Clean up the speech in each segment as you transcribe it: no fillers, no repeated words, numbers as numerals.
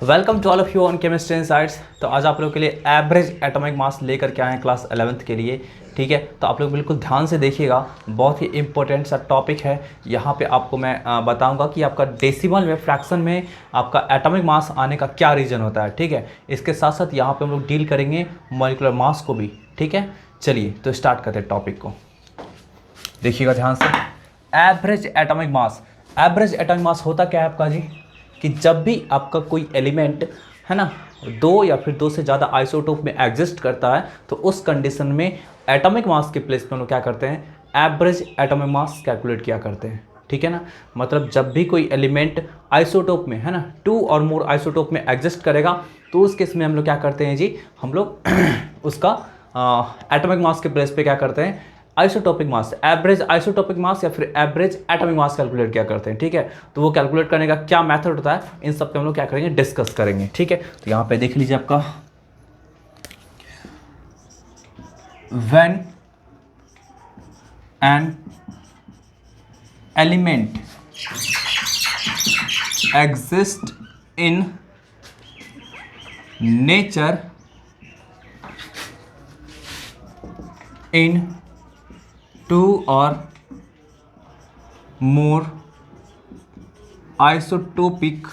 Welcome to all of you on chemistry insights. तो आज आप लोगों के लिए एवरेज एटॉमिक मास लेकर के आए हैं क्लास 11th के लिए। ठीक है, तो आप लोग बिल्कुल ध्यान से देखिएगा, बहुत ही इंपॉर्टेंट सा टॉपिक है। यहाँ पे आपको मैं बताऊंगा कि आपका डेसिमल में, फ्रैक्शन में आपका एटॉमिक मास आने का क्या रीज़न होता है। ठीक है, इसके साथ साथ यहाँ पे हम लोग डील करेंगे मॉलिक्यूलर मास को भी। ठीक है, चलिए तो स्टार्ट करते हैं टॉपिक को। देखिएगा ध्यान से, एवरेज एटॉमिक मास। एवरेज एटॉमिक मास होता क्या है आपका जी, कि जब भी आपका कोई एलिमेंट है ना, दो या फिर दो से ज़्यादा आइसोटोप में एग्जिस्ट करता है, तो उस कंडीशन में एटॉमिक मास के प्लेस पे हम लोग क्या करते हैं, एवरेज एटॉमिक मास कैलकुलेट किया करते हैं। ठीक है ना, मतलब जब भी कोई एलिमेंट आइसोटोप में है ना, 2 और मोर आइसोटोप में एग्जिस्ट करेगा, तो उस केस में हम लोग क्या करते हैं जी, हम लोग उसका एटॉमिक मास के प्लेस पे क्या करते हैं, isotopic mass, average isotopic mass या फिर एवरेज एटॉमिक मास कैलकुलेट किया करते हैं। ठीक है, तो वो कैलकुलेट करने का क्या मेथड होता है, इन सब पे हम लोग क्या करेंगे, डिस्कस करेंगे। ठीक है, तो यहाँ पे देख लीजिए आपका, when an element exist in nature in 2 or more isotopic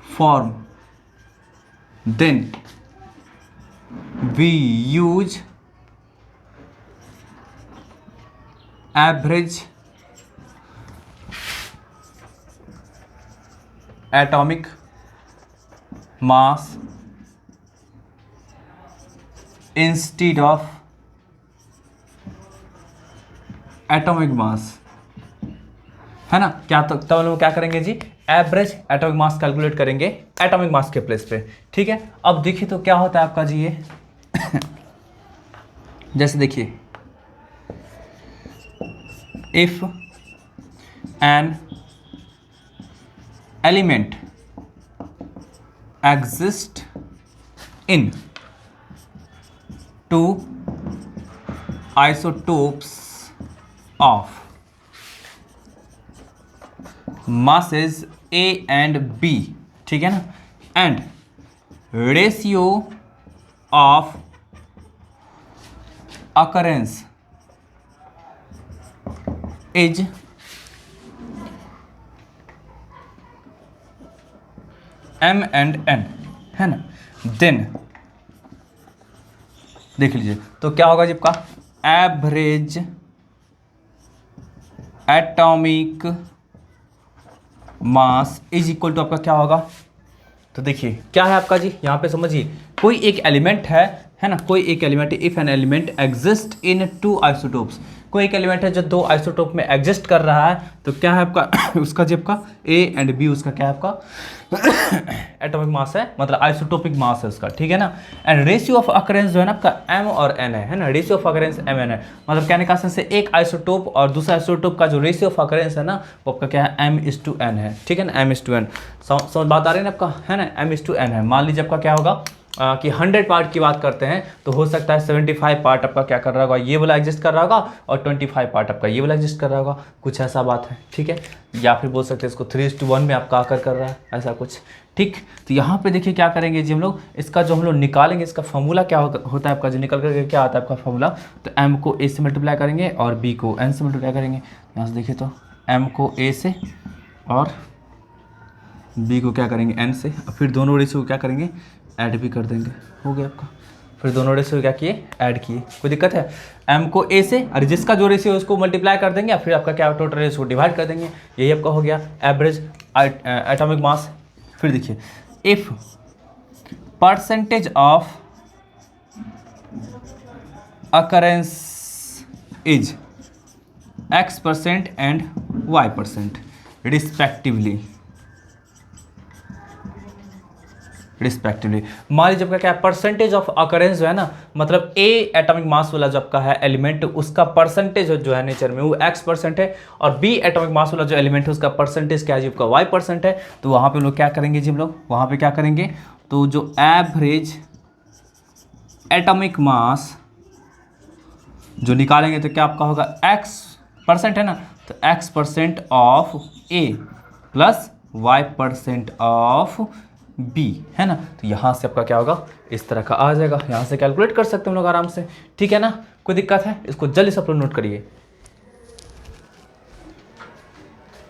form, then we use average atomic mass instead of atomic mass, है ना। क्या तो तब हम लोग क्या करेंगे जी, एवरेज एटॉमिक मास कैलकुलेट करेंगे एटॉमिक मास के प्लेस पे। ठीक है, अब देखिए तो क्या होता है आपका जी ये जैसे देखिए, if an element exist in 2 isotopes of masses A and B, ठीक है ना, and ratio of occurrence is M and N, है ना, then देख लीजिए तो क्या होगा जी आपका, average atomic mass is equal to आपका क्या होगा। तो देखिए क्या है आपका जी, यहाँ पे समझिए, कोई एक एलिमेंट है ना, कोई एक element, if an element exist in 2 isotopes, कोई एक एलिमेंट है जो 2 आइसोटोप में एग्जिस्ट कर रहा है, तो क्या है आपका उसका जो आपका ए एंड बी, उसका क्या है आपका एटॉमिक मास है, मतलब आइसोटोपिक मास है उसका। ठीक है ना, एंड रेशियो ऑफ अकरेंस जो है ना आपका एम और एन है ना, ratio of occurrence M N है, मतलब कहने का सेंस से एक आइसोटोप और दूसरा आइसोटोप का जो रेशियो ऑफ अकरेंस है ना, वो आपका क्या है, m/n है। ठीक है ना, m/n, समझ बात आ रही है ना आपका, है ना, m/n है। मान लीजिए आपका क्या होगा कि 100 पार्ट की बात करते हैं, तो हो सकता है 75 पार्ट आपका क्या कर रहा होगा, ये वाला एग्जिस्ट कर रहा होगा, और 25 पार्ट आपका ये वाला एग्जिस्ट कर रहा होगा, कुछ ऐसा बात है। ठीक है, या फिर बोल सकते हैं इसको 3:1 में आपका आकर कर रहा है, ऐसा कुछ। ठीक, तो यहाँ पे देखिए क्या करेंगे जी हम लोग, इसका जो हम लोग निकालेंगे, इसका फॉर्मूला क्या होता है आपका, जो निकल करके क्या आता है आपका फॉर्मूला, तो m को a से मल्टीप्लाई करेंगे और b को n से मल्टीप्लाई करेंगे। यहाँ से देखिए तो m को a से और b को क्या करेंगे, n से, और फिर दोनों रेशियो को क्या करेंगे, ऐड भी कर देंगे, हो गया आपका। फिर दोनों रेशियो क्या किए, ऐड किए, कोई दिक्कत है, m को a से, और जिसका जो रेशियो है उसको मल्टीप्लाई कर देंगे, फिर आपका क्या टोटल रेशियो को डिवाइड कर देंगे, यही आपका हो गया एवरेज एटॉमिक मास। फिर देखिए, if percentage of occurrence is x% and y% respectively, मान लीजिए आपका क्या है, परसेंटेज ऑफ अकरेंस जो है ना, मतलब ए एटॉमिक मास वाला जो आपका है एलिमेंट, उसका परसेंटेज जो है नेचर में वो x% है, और बी एटॉमिक मास वाला जो एलिमेंट है उसका परसेंटेज क्या है जी, आपका y% है। तो वहाँ पे हम लोग क्या करेंगे जी, हम लोग वहाँ पे क्या करेंगे, तो जो एवरेज एटॉमिक मास जो निकालेंगे तो क्या आपका होगा, x% है ना, तो x% of A plus y% of b, है ना। तो यहाँ से आपका क्या होगा, इस तरह का आ जाएगा। यहाँ से कैलकुलेट कर सकते हैं हम लोग आराम से, ठीक है ना। कोई दिक्कत है, इसको जल्दी से आप लोग नोट करिए।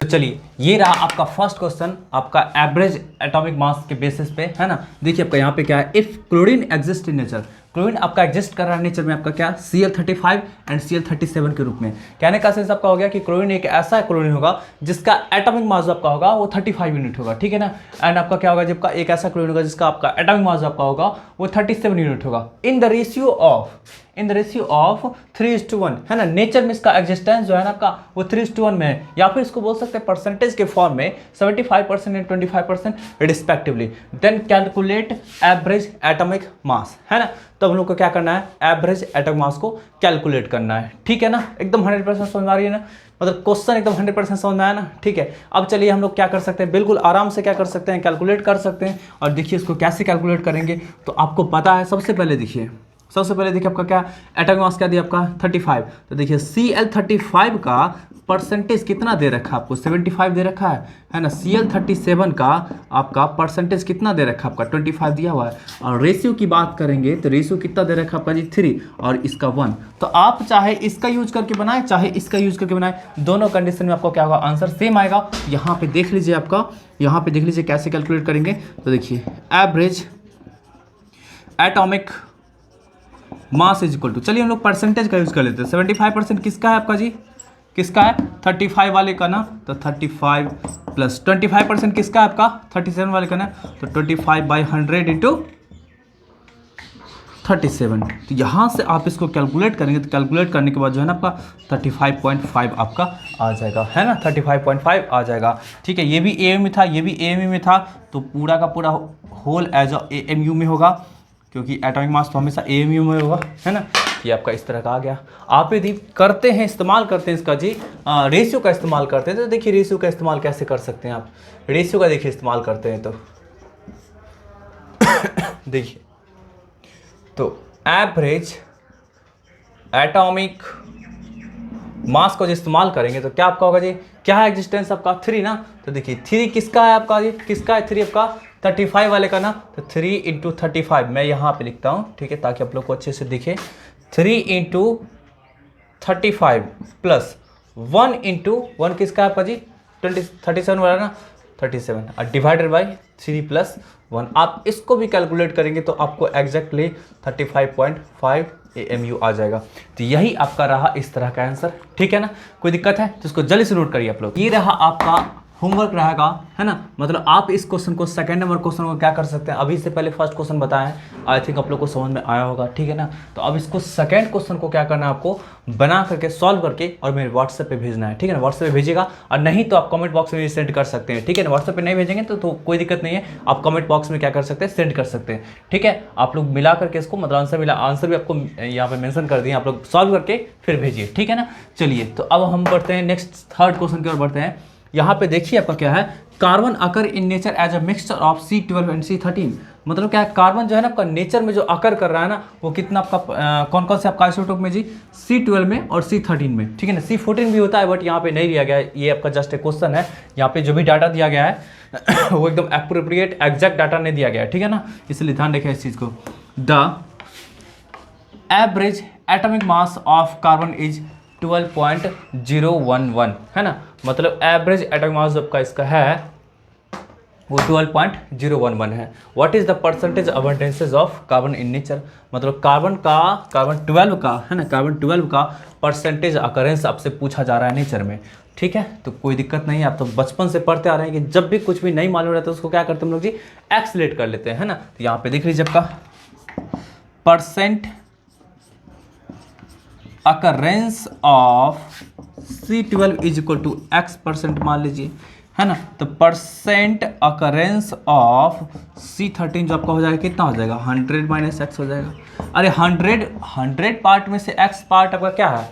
तो चलिए, ये रहा आपका फर्स्ट क्वेश्चन, आपका एवरेज एटॉमिक मास के बेसिस पे, है ना। देखिए आपका यहाँ पे क्या है, if chlorine exist in nature, chlorine आपका एग्जिस्ट कर रहा है नेचर में आपका क्या, Cl35 एंड Cl37 के रूप में। कहने का सेंस आपका हो गया कि क्लोरीन एक ऐसा क्लोरीन होगा जिसका एटॉमिक मास आपका होगा वो 35 यूनिट होगा, ठीक है ना। एंड आपका क्या होगा, जब का एक ऐसा क्लोरीन होगा जिसका आपका एटॉमिक मास आपका होगा वो 37 यूनिट होगा, इन द रेशियो ऑफ 3:1, है ना। नेचर में इसका एग्जिस्टेंस जो है ना आपका वो 3:1 में है, या फिर इसको बोल सकते हैं परसेंटेज के फॉर्म में 75% and 25% respectively. Then calculate average atomic mass, है ना। तो हम लोग को क्या करना है, एवरेज एटॉमिक मास को कैलकुलेट करना है, ठीक है ना। एकदम 100% समझ में आ रही है ना, मतलब क्वेश्चन एकदम 100% समझ में आया ना, ठीक है। अब चलिए हम लोग क्या कर सकते हैं, बिल्कुल आराम से क्या कर सकते हैं, कैलकुलेट कर सकते हैं। और देखिए इसको कैसे कैलकुलेट करेंगे, तो आपको पता है। सबसे पहले देखिए आपका क्या एटॉमिक मास क्या दिया आपका 35। तो देखिए Cl35 का परसेंटेज कितना दे रखा है आपको, 75 दे रखा है ना। Cl37 का आपका परसेंटेज कितना दे रखा है आपका 25 दिया हुआ है। और रेशियो की बात करेंगे तो रेशियो कितना दे रखा है आपका जी 3 और इसका 1। तो आप चाहे इसका यूज करके बनाए चाहे इसका यूज करके बनाए, दोनों कंडीशन में आपको क्या होगा, आंसर सेम आएगा। यहाँ पे देख लीजिए आपका, यहाँ पे देख लीजिए कैसे कैलकुलेट करेंगे। तो देखिए average atomic mass is equal to, चलिए हम लोग परसेंटेज का यूज कर लेते हैं। 75% किसका है आपका जी, किसका है 35 वाले का ना, तो 35 प्लस 25% किसका है आपका 37 वाले का ना, तो 25/100 इंटू 37। तो यहाँ से आप इसको कैलकुलेट करेंगे, तो कैलकुलेट करने के बाद जो है ना आपका 35.5 आपका आ जाएगा, है ना। 35.5 आ जाएगा, ठीक है। ये भी एएमयू में था, ये भी एएमयू में था, तो पूरा का पूरा होल एज अ एएमयू में होगा, क्योंकि एटॉमिक मास तो हमेशा एएमयू में होगा, है ना। ये आपका इस तरह का आ गया। आप यदि करते हैं, इस्तेमाल करते हैं इसका जी, रेशियो का इस्तेमाल करते हैं, तो देखिए रेशियो का इस्तेमाल कैसे कर सकते हैं आप। रेशियो का देखिए इस्तेमाल करते हैं तो देखिए, तो एवरेज एटॉमिक मास को जो इस्तेमाल करेंगे तो क्या आपका होगा जी, क्या है एग्जिस्टेंस आपका 3 ना। तो देखिए 3 किसका है आपका जी, किसका है 3 आपका 35 वाले का ना। तो 3 × 35 मैं यहाँ पे लिखता हूँ, ठीक है, ताकि आप लोग को अच्छे से दिखे। 3 × 35 प्लस 1 × 1 किसका है आपका जी 37 वाला ना, 37 और डिवाइडेड बाई 3 + 1। आप इसको भी कैलकुलेट करेंगे तो आपको एग्जैक्टली 35.5 AMU आ जाएगा। तो यही आपका रहा इस तरह का आंसर, ठीक है ना। कोई दिक्कत है तो इसको जल्दी से नोट करिए आप लोग। ये रहा आपका होमवर्क रहेगा, है ना। मतलब आप इस क्वेश्चन को, सेकंड नंबर क्वेश्चन को क्या कर सकते हैं, अभी से पहले फर्स्ट क्वेश्चन बताएं, आई थिंक आप लोग को समझ में आया होगा, ठीक है ना। तो अब इसको सेकंड क्वेश्चन को क्या करना है, आपको बना करके सॉल्व करके और मेरे व्हाट्सएप पे भेजना है, ठीक है ना। व्हाट्सएप पे भेजिएगा, और नहीं तो आप कमेंट बॉक्स में भी सेंड कर सकते हैं, ठीक है ना। व्हाट्सएप पे नहीं भेजेंगे तो कोई दिक्कत नहीं है, आप कमेंट बॉक्स में क्या कर सकते हैं, सेंड कर सकते हैं, ठीक है। आप लोग मिला करके इसको, मतलब आंसर मिला, आंसर भी आपको यहाँ पे मेंशन कर दिए, आप लोग सॉल्व करके फिर भेजिए, ठीक है ना। चलिए तो अब हम बढ़ते हैं नेक्स्ट थर्ड क्वेश्चन की ओर बढ़ते हैं। यहाँ पे देखिए आपका क्या है, carbon occur in nature as a mixture of C12 and C13। मतलब क्या है, कार्बन जो है ना आपका नेचर में जो अकर कर रहा है ना, वो कितना आपका कौन कौन से आपका आइसोटोप में जी, C12 में और C13 में, ठीक है ना। C14 भी होता है बट यहाँ पे नहीं लिया गया है, ये आपका जस्ट एक क्वेश्चन है। यहाँ पे जो भी डाटा दिया गया है वो एकदम एप्रोप्रिएट एग्जैक्ट डाटा नहीं दिया गया है, ठीक है ना, इसलिए ध्यान रखें इस चीज़ को। The average atomic mass of carbon is 12.011, है ना। मतलब एवरेज एटॉमिक मास आपका इसका है वो 12.011 है। What is the percentage abundances of carbon in nature, मतलब कार्बन 12 का, है ना, कार्बन 12 का परसेंटेज अकरेंस आपसे पूछा जा रहा है नेचर में, ठीक है। तो कोई दिक्कत नहीं है, आप तो बचपन से पढ़ते आ रहे हैं कि जब भी कुछ भी नहीं मालूम रहता है उसको क्या करते हैं हम लोग जी, एक्सलेट कर लेते हैं, है ना। तो यहाँ पे देख लीजिए आपका percent occurrence of C12 is equal to X% मान लीजिए, है ना। तो परसेंट अकरेंस ऑफ C13 जो आपका हो जाएगा, कितना हो जाएगा 100 - X हो जाएगा। अरे 100 पार्ट में से X पार्ट आपका क्या है,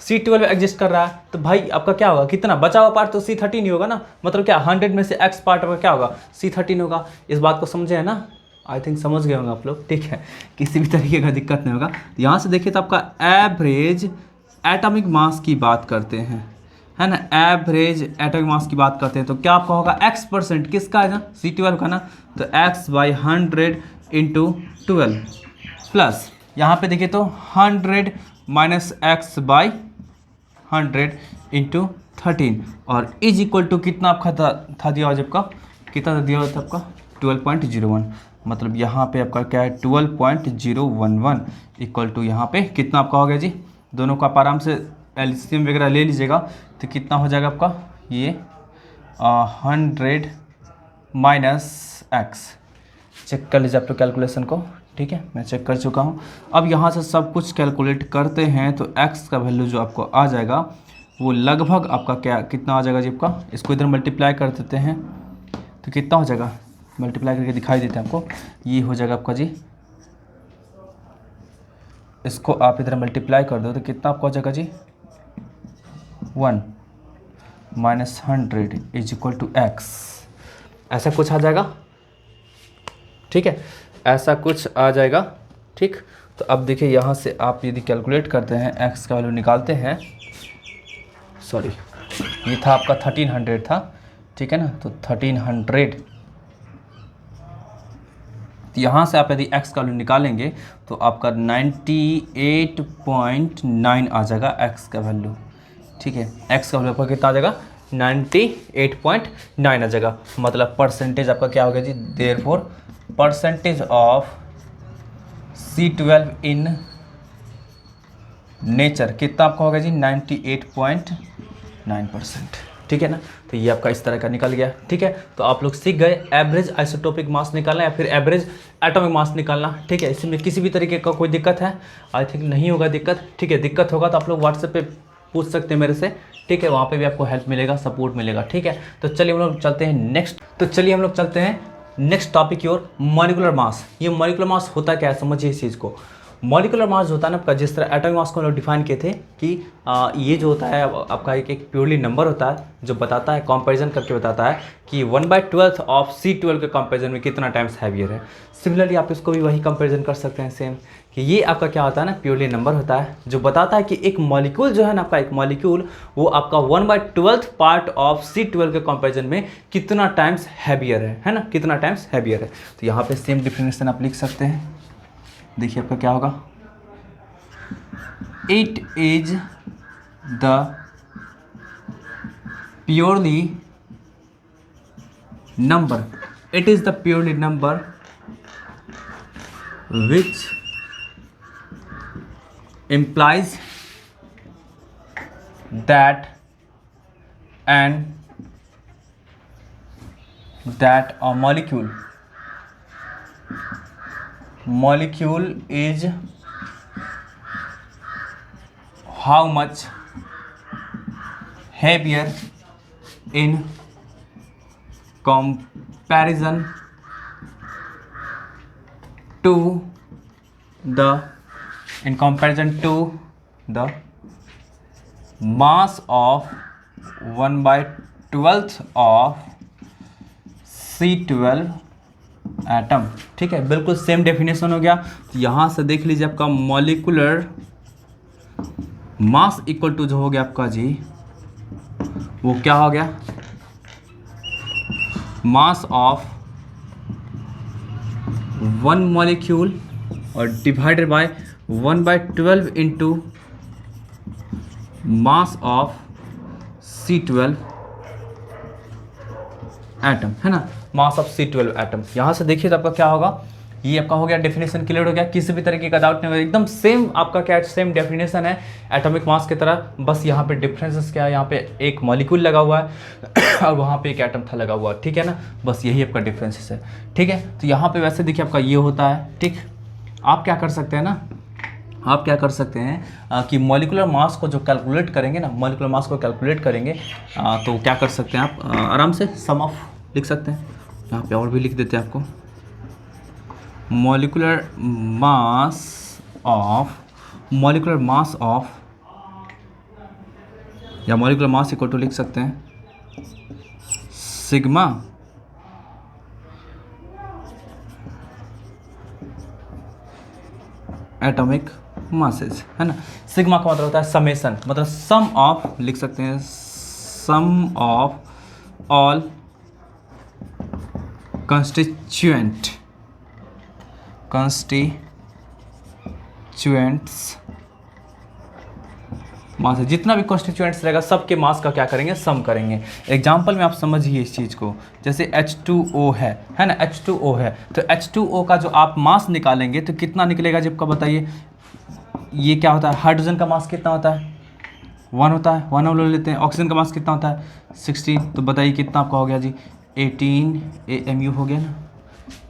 C12 एग्जिस्ट कर रहा है, तो भाई आपका क्या होगा, कितना बचा हुआ पार्ट तो C13 ही होगा ना। मतलब क्या 100 में से X पार्ट आपका क्या होगा, C13 होगा। इस बात को समझे है ना, आई थिंक समझ गए होंगे आप लोग, ठीक है, किसी भी तरीके का दिक्कत नहीं होगा। यहाँ से देखिए तो आपका एवरेज एटॉमिक मास की बात करते हैं, है ना, एवरेज एटॉमिक मास की बात करते हैं तो क्या आपका होगा x% किसका है ना, C12 का ना, तो x/100 इंटू 12 प्लस यहाँ पे देखिए तो 100 माइनस x/100 इंटू 13 और इज इक्वल टू कितना आपका था दिया हुआ जब का, कितना दिया हुआ था आपका 12.01, मतलब यहाँ पे आपका क्या है 12.011 इक्वल टू यहाँ पे कितना आपका हो गया जी, दोनों का आप आराम से एलसीएम वगैरह ले लीजिएगा तो कितना हो जाएगा आपका ये 100 माइनस एक्स, चेक कर लीजिए आप लोग कैलकुलेशन को, ठीक है, मैं चेक कर चुका हूँ। अब यहाँ से सब कुछ कैलकुलेट करते हैं तो x का वैल्यू जो आपको आ जाएगा वो लगभग आपका क्या कितना आ जाएगा जी आपका, इसको इधर मल्टीप्लाई कर देते हैं तो कितना हो जाएगा, मल्टीप्लाई करके दिखाई देते हैं आपको, ये हो जाएगा आपका जी, इसको आप इधर मल्टीप्लाई कर दो तो कितना आपका हो जाएगा जी 1 minus 100 is equal to X, ऐसा कुछ आ जाएगा, ठीक है, ऐसा कुछ आ जाएगा, ठीक। तो अब देखिए यहाँ से आप यदि कैलकुलेट करते हैं x का वैल्यू निकालते हैं, सॉरी ये था आपका 1300 था, ठीक है ना, तो 1300 यहाँ से आप यदि x का वैल्यू निकालेंगे तो आपका 98.9 आ जाएगा x का वैल्यू, ठीक है, x का वैल्यू आपका कितना आ जाएगा 98.9 आ जाएगा, मतलब परसेंटेज आपका क्या होगा जी, therefore percentage of C12 in nature कितना आपका होगा जी 98.9%, ठीक है ना। तो ये आपका इस तरह का निकल गया, ठीक है। तो आप लोग सीख गए एवरेज आइसोटोपिक मास निकालना या फिर एवरेज एटॉमिक मास निकालना, ठीक है। इसमें किसी भी तरीके का कोई दिक्कत है, आई थिंक नहीं होगा दिक्कत, ठीक है। दिक्कत होगा तो आप लोग व्हाट्सएप पे पूछ सकते हैं मेरे से, ठीक है, वहाँ पे भी आपको हेल्प मिलेगा, सपोर्ट मिलेगा, ठीक है। तो चलिए हम लोग चलते हैं नेक्स्ट टॉपिक की ओर, मॉलिक्यूलर मास। ये मॉलिक्यूलर मास होता क्या है, समझिए इस चीज़ को। मॉलिक्यूलर मास होता है ना आपका, जिस तरह एटॉमिक मास को हम लोग डिफाइन किए थे कि ये जो होता है आपका एक प्योरली नंबर होता है जो बताता है, कंपैरिजन करके बताता है कि 1/12 ऑफ C12 के कंपैरिजन में कितना टाइम्स हैवियर है। सिमिलरली आप इसको भी वही कंपैरिजन कर सकते हैं सेम, कि ये आपका क्या होता है ना, प्योरली नंबर होता है जो बताता है कि एक मॉलिक्यूल जो है ना आपका, एक मॉलिक्यूल वो आपका 1/12 पार्ट ऑफ C12 के कंपैरिजन में कितना टाइम्स हैवियर है ना, कितना टाइम्स हैवियर है। तो यहाँ पे सेम डिफिनेशन आप लिख सकते हैं, देखिए आपका क्या होगा, it is the purely number, it is the purely number which implies that a molecule is how much heavier in comparison to the mass of 1/12 of C12 atom, ठीक है। बिल्कुल सेम डेफिनेशन हो गया। तो यहाँ से देख लीजिए आपका मॉलिक्यूलर मास इक्वल टू जो हो गया आपका जी, वो क्या हो गया, मास ऑफ वन मॉलिक्यूल और divided by 1/12 into mass of C12 atom, है ना, मास ऑफ C12 एटम। यहाँ से देखिए तो आपका क्या होगा, ये आपका हो गया, डेफिनेशन क्लियर हो गया, किसी भी तरीके का डाउट नहीं होगा, एकदम सेम आपका क्या सेम डेफिनेशन है एटॉमिक मास की तरह, बस यहाँ पे डिफरेंसेस क्या है, यहाँ पे एक मॉलिक्यूल लगा हुआ है और वहाँ पे एक एटम था लगा हुआ, ठीक है ना, बस यही आपका डिफरेंसेस है, ठीक है। तो यहाँ पे वैसे देखिए आपका ये होता है, ठीक। आप क्या कर सकते हैं ना, आप क्या कर सकते हैं कि मॉलिक्यूलर मास को जो कैलकुलेट करेंगे ना, मॉलिक्यूलर मास को कैलकुलेट करेंगे तो क्या कर सकते हैं आप, आराम से सम ऑफ लिख सकते हैं, यहाँ पे और भी लिख देते हैं आपको, मॉलिक्यूलर मास ऑफ या मॉलिक्यूलर मास इक्वल टू लिख सकते हैं सिग्मा एटॉमिक मासेस, है ना। सिग्मा का मतलब होता है समेशन, मतलब सम ऑफ लिख सकते हैं, सम ऑफ ऑल कंस्टिट्यूएंट्स मास है, जितना भी कॉन्स्टिट्यूएंट्स रहेगा सबके मास का क्या करेंगे, सम करेंगे। एग्जाम्पल में आप समझिए इस चीज़ को, जैसे H2O है ना, H2O है, तो H2O का जो आप मास निकालेंगे तो कितना निकलेगा जी आपका, बताइए। ये क्या होता है, हाइड्रोजन का मास कितना होता है, 1 होता है, 1 हम लोग लेते हैं। ऑक्सीजन का मास कितना होता है, 16, तो बताइए कितना आपका हो गया जी, 18 AMU हो गया ना,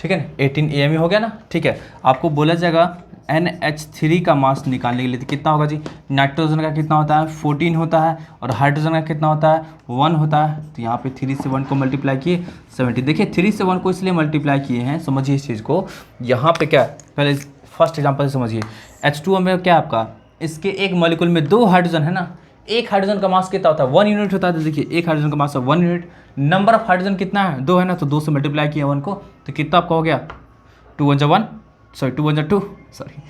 ठीक है ना, 18 AMU हो गया ना, ठीक है। आपको बोला जाएगा NH3 का मास निकालने के लिए तो कितना होगा जी, नाइट्रोजन का कितना होता है, 14 होता है, और हाइड्रोजन का कितना होता है, 1 होता है। तो यहाँ पे 3 से 1 को मल्टीप्लाई किए 70। देखिए 3 से 1 को इसलिए मल्टीप्लाई किए हैं, समझिए इस चीज़ को। यहाँ पे क्या, पहले फर्स्ट एग्जाम्पल से समझिए। H2O में क्या आपका, इसके एक मॉलिक्यूल में 2 हाइड्रोजन है ना, एक हाइड्रोजन का मास कितना होता है, 1 यूनिट होता है। तो देखिए एक हाइड्रोजन का मास है 1 यूनिट, नंबर ऑफ हाइड्रोजन कितना है, 2 है ना, तो 2 से मल्टीप्लाई किया 1 को, तो कितना आपका हो गया, 2 1 1, सॉरी 2 1 2, सॉरी।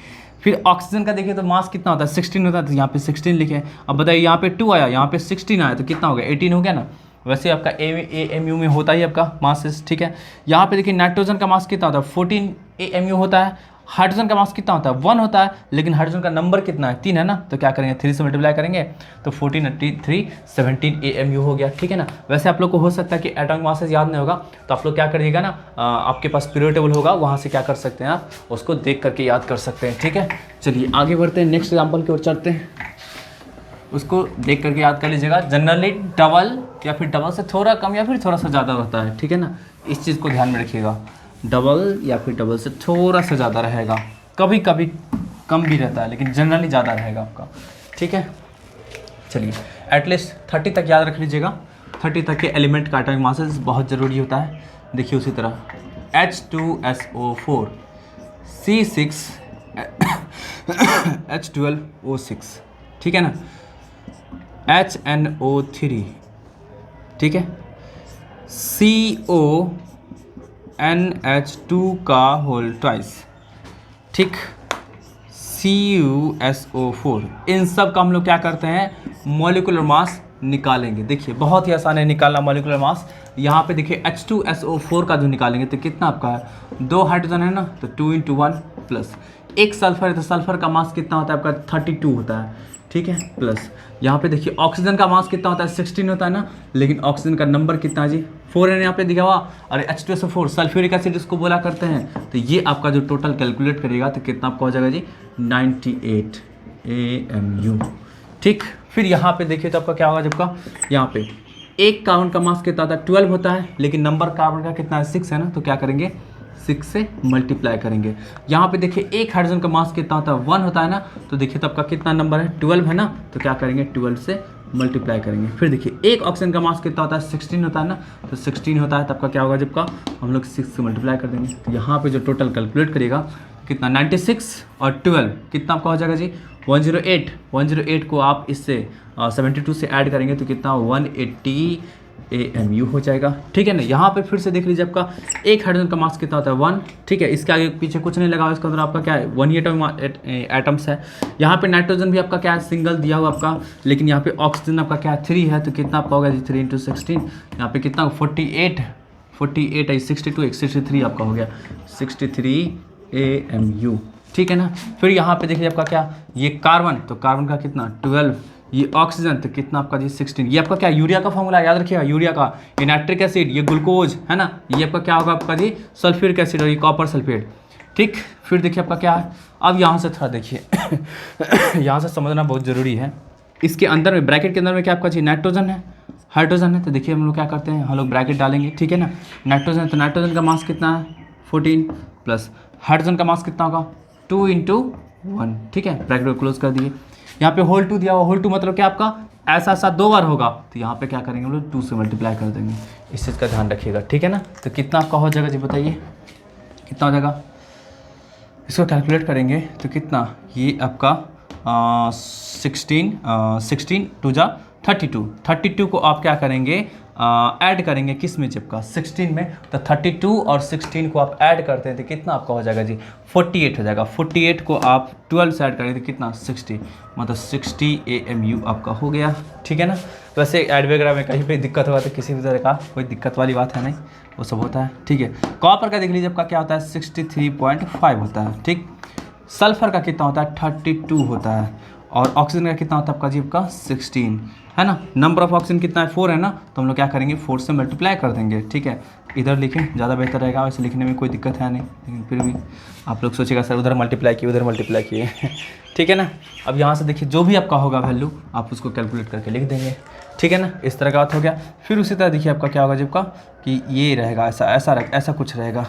फिर ऑक्सीजन का देखिए तो मास कितना होता है, 16 होता है, तो यहाँ पे 16 लिखे। अब बताइए यहाँ पे 2 आया, यहाँ पे 16 आया, तो कितना हो गया, 18 हो गया ना। वैसे आपका AMU में होता ही आपका मास, ठीक है। यहाँ पे देखिए नाइट्रोजन का मास कितना होता है, 14 AMU होता है। हाइड्रोजन का मास कितना होता है, 1 होता है, लेकिन हाइड्रोजन का नंबर कितना है, 3 है ना, तो क्या करेंगे, 3 से मल्टीप्लाई करेंगे, तो 14 3 17 AMU हो गया, ठीक है ना। वैसे आप लोग को हो सकता है कि एटॉमिक मासेस याद नहीं होगा, तो आप लोग क्या करिएगा ना, आपके पास पीरियड टेबल होगा, वहाँ से क्या कर सकते हैं, आप उसको देख करके याद कर सकते हैं, ठीक है। चलिए आगे बढ़ते हैं, नेक्स्ट एग्जाम्पल की ओर चलते हैं, उसको देख करके याद कर लीजिएगा। जनरली डबल या फिर डबल से थोड़ा कम या फिर थोड़ा सा ज़्यादा होता है, ठीक है ना, इस चीज़ को ध्यान में रखिएगा। डबल या फिर डबल से थोड़ा सा ज़्यादा रहेगा, कभी कभी कम भी रहता है, लेकिन जनरली ज़्यादा रहेगा आपका, ठीक है। चलिए एटलीस्ट 30 तक याद रख लीजिएगा, 30 तक के एलिमेंट का एटॉमिक मासेस बहुत ज़रूरी होता है। देखिए उसी तरह H2SO4 C6 H12O6, ठीक है ना, HNO3, ठीक है, CONH2 का होल ट्वाइस, ठीक, CuSO4। इन सब का हम लोग क्या करते हैं, मॉलिक्यूलर मास निकालेंगे। देखिए बहुत ही आसान है निकालना मॉलिक्यूलर मास। यहाँ पे देखिए H2SO4 का जो निकालेंगे तो कितना आपका है, 2 हाइड्रोजन है ना, तो 2 × 1 प्लस एक सल्फर है, तो सल्फर का मास कितना होता है आपका, 32 होता है, ठीक है, प्लस यहाँ पे देखिए ऑक्सीजन का मास कितना होता है, 16 होता है ना, लेकिन ऑक्सीजन का नंबर कितना है जी, 4 है यहाँ पे दिखा हुआ। और H2SO4 सल्फ्यूरिक एसिड इसको बोला करते हैं। तो ये आपका जो टोटल कैलकुलेट करेगा तो कितना आपका हो जाएगा जी, 98 AMU, ठीक। फिर यहाँ पे देखिए तो आपका क्या होगा, जबका यहाँ पे एक कार्बन का मास कितना होता है, 12 होता है, लेकिन नंबर कार्बन का कितना है, 6 है ना, तो क्या करेंगे, 6 से मल्टीप्लाई करेंगे। यहाँ पे देखिए एक हाइड्रोजन का मास कितना होता है, 1 होता है ना, तो देखिए तो आपका कितना नंबर है, 12 है ना, तो क्या करेंगे, 12 से मल्टीप्लाई करेंगे। फिर देखिए एक ऑक्सीजन का मास कितना होता है, 16 होता है ना, तो 16 होता है, तब का क्या होगा, जबका हम लोग 6 से मल्टीप्लाई कर देंगे। तो यहाँ पे जो टोटल कैलकुलेट करेगा कितना, 96 और 12 कितना आपका हो जाएगा जी, 108। 108 को आप इससे 72 से ऐड करेंगे तो कितना, 180 AMU हो जाएगा, ठीक है ना। यहाँ पे फिर से देख लीजिए आपका एक हाइड्रोजन का मास कितना होता है, 1, ठीक है, इसके आगे पीछे कुछ नहीं लगा, इसके अंदर आपका क्या है, 1 ही एटम्स है। यहाँ पे नाइट्रोजन भी आपका क्या है, सिंगल दिया हुआ आपका, लेकिन यहाँ पे ऑक्सीजन आपका क्या है, 3 है, तो कितना आपका होगा जी, 3 × 16, यहाँ पे कितना 48 62 63 आपका हो गया, 63 AMU, ठीक है ना। फिर यहाँ पे देखिए आपका क्या, ये कार्बन, तो कार्बन का कितना 12, ये ऑक्सीजन तो कितना आपका जी 16। ये आपका क्या, यूरिया का फॉर्मूला याद रखिएगा, यूरिया का, ये नाइट्रिक एसिड, ये ग्लूकोज है ना, ये आपका क्या होगा आपका जी सल्फ्यूरिक एसिड और ये कॉपर सल्फेट, ठीक। फिर देखिए आपका क्या है, अब यहाँ से थोड़ा देखिए यहाँ से समझना बहुत ज़रूरी है। इसके अंदर में ब्रैकेट के अंदर में क्या आपका जी नाइट्रोजन है, हाइड्रोजन है, तो देखिए हम लोग क्या करते हैं, हम लोग ब्रैकेट डालेंगे, ठीक है ना। नाइट्रोजन है तो नाइट्रोजन का मास कितना है 14 प्लस हाइड्रोजन का मास कितना होगा 2 × 1, ठीक है, ब्रैकेट को क्लोज कर दिए। यहाँ पे होल 2 दिया हुआ, होल 2 मतलब क्या आपका ऐसा ऐसा 2 बार होगा, तो यहाँ पे क्या करेंगे हम लोग 2 से मल्टीप्लाई कर देंगे। इस चीज़ का ध्यान रखिएगा, ठीक है ना। तो कितना आपका हो जाएगा जी, बताइए कितना हो जाएगा, इसको कैलकुलेट करेंगे तो कितना, ये आपका 16 2 जा 32 को आप क्या करेंगे, ऐड करेंगे किस में, चिपका 16 में, तो 32 और 16 को आप ऐड करते हैं तो कितना आपका हो जाएगा जी 48 हो जाएगा। 48 को आप 12 से ऐड करेंगे तो कितना 60, मतलब 60 AMU आपका हो गया, ठीक है ना। वैसे ऐड वगैरह में कहीं पे दिक्कत होगा तो किसी भी तरह का कोई दिक्कत वाली बात है नहीं, वो सब होता है, ठीक है। कॉपर का देख लीजिए आपका क्या होता है 63.5 होता है, ठीक। सल्फर का कितना होता है 32 होता है, और ऑक्सीजन का कितना होता है आपका जी आपका 16 है ना। नंबर ऑफ ऑक्सीजन कितना है 4 है ना, तो हम लोग क्या करेंगे 4 से मल्टीप्लाई कर देंगे, ठीक है। इधर लिखें ज़्यादा बेहतर रहेगा, वैसे लिखने में कोई दिक्कत है नहीं, लेकिन फिर भी आप लोग सोचेगा सर उधर मल्टीप्लाई किए उधर मल्टीप्लाई किए ठीक है ना। अब यहाँ से देखिए जो भी आपका होगा वैल्यू आप उसको कैलकुलेट करके लिख देंगे, ठीक है ना। इस तरह का बात हो गया। फिर उसी तरह देखिए आपका क्या होगा जब का कि ये रहेगा ऐसा कुछ रहेगा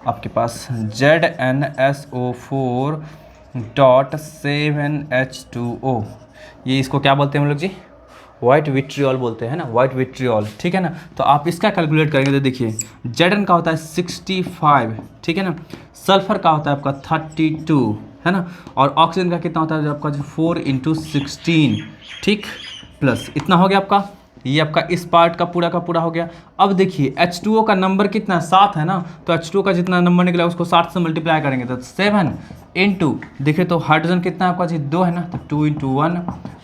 आपके पास ZnSO4.7H2O, ये इसको क्या बोलते हैं हम लोग जी, वाइट विट्रियोल बोलते हैं ना, वाइट विट्रियोल, ठीक है ना। तो आप इसका कैलकुलेट करेंगे तो देखिए Zn का होता है 65, ठीक है ना। सल्फर का होता है आपका 32 है ना, और ऑक्सीजन का कितना होता है आपका 4 × 16, ठीक, प्लस इतना हो गया आपका, ये आपका इस पार्ट का पूरा हो गया। अब देखिए H2O का नंबर कितना 7 है ना, तो H2O का जितना नंबर निकला उसको 7 से मल्टीप्लाई करेंगे तो 7 इंटू देखिए तो हाइड्रोजन कितना आपका जी 2 है ना, तो 2 × 1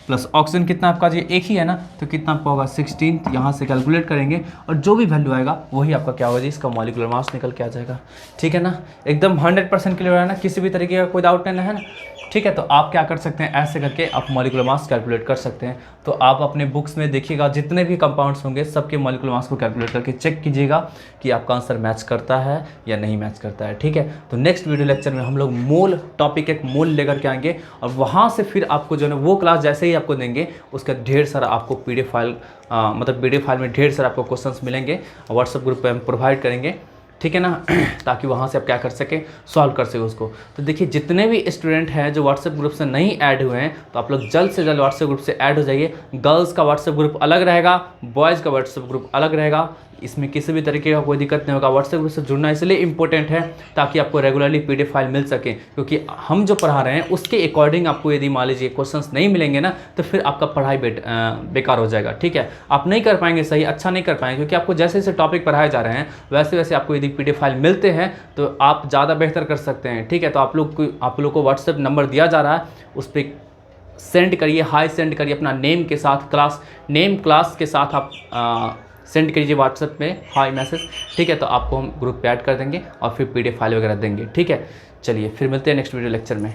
प्लस ऑक्सीजन कितना आपका जी एक ही है ना, तो कितना आपका होगा 16, यहाँ से कैलकुलेट करेंगे और जो भी वैल्यू आएगा वही आपका क्या होगा जी इसका मॉलिक्यूलर मास निकल के आ जाएगा, ठीक है ना। एकदम 100% क्लियर है ना, किसी भी तरीके का कोई डाउट नहीं है ना, ठीक है। तो आप क्या कर सकते हैं, ऐसे करके आप मॉलिक्यूलर मास कैलकुलेट कर सकते हैं। तो आप अपने बुक्स में देखिएगा जितने भी कंपाउंड्स होंगे सबके मॉलिक्यूलर मास को कैलकुलेट करके चेक कीजिएगा कि आपका आंसर मैच करता है या नहीं मैच करता है, ठीक है। तो नेक्स्ट वीडियो लेक्चर में हम लोग मूल टॉपिक एक मूल लेकर के आएंगे और वहाँ से फिर आपको जो है वो क्लास जैसे ही आपको देंगे उसका ढेर सारा आपको PDF फाइल मतलब PDF फाइल में ढेर सारा आपको क्वेश्चंस मिलेंगे, व्हाट्सएप ग्रुप पे हम प्रोवाइड करेंगे, ठीक है ना ताकि वहाँ से आप क्या कर सकें सॉल्व कर सकें उसको। तो देखिए जितने भी स्टूडेंट हैं जो व्हाट्सएप ग्रुप से नहीं ऐड हुए हैं तो आप लोग जल्द से जल्द व्हाट्सएप ग्रुप से ऐड हो जाइए। गर्ल्स का व्हाट्सएप ग्रुप अलग रहेगा, बॉयज़ का व्हाट्सएप ग्रुप अलग रहेगा, इसमें किसी भी तरीके का कोई दिक्कत नहीं होगा। व्हाट्सएप ग्रुप से जुड़ना इसलिए इंपॉर्टेंट है ताकि आपको रेगुलरली PDF फाइल मिल सके, क्योंकि हम जो पढ़ा रहे हैं उसके अकॉर्डिंग आपको यदि मान लीजिए क्वेश्चंस नहीं मिलेंगे ना तो फिर आपका पढ़ाई बेकार हो जाएगा, ठीक है। आप नहीं कर पाएंगे सही, अच्छा नहीं कर पाएंगे, क्योंकि आपको जैसे जैसे टॉपिक पढ़ाए जा रहे हैं वैसे वैसे आपको यदि PDF फाइल मिलते हैं तो आप ज़्यादा बेहतर कर सकते हैं, ठीक है। तो आप लोग को व्हाट्सएप नंबर दिया जा रहा है, उस पर सेंड करिए, हाई सेंड करिए अपना नेम के साथ, क्लास के साथ आप सेंड कीजिए व्हाट्सएप में हाई मैसेज, ठीक है। तो आपको हम ग्रुप पे ऐड कर देंगे और फिर PDF फाइल वगैरह देंगे, ठीक है। चलिए फिर मिलते हैं नेक्स्ट वीडियो लेक्चर में।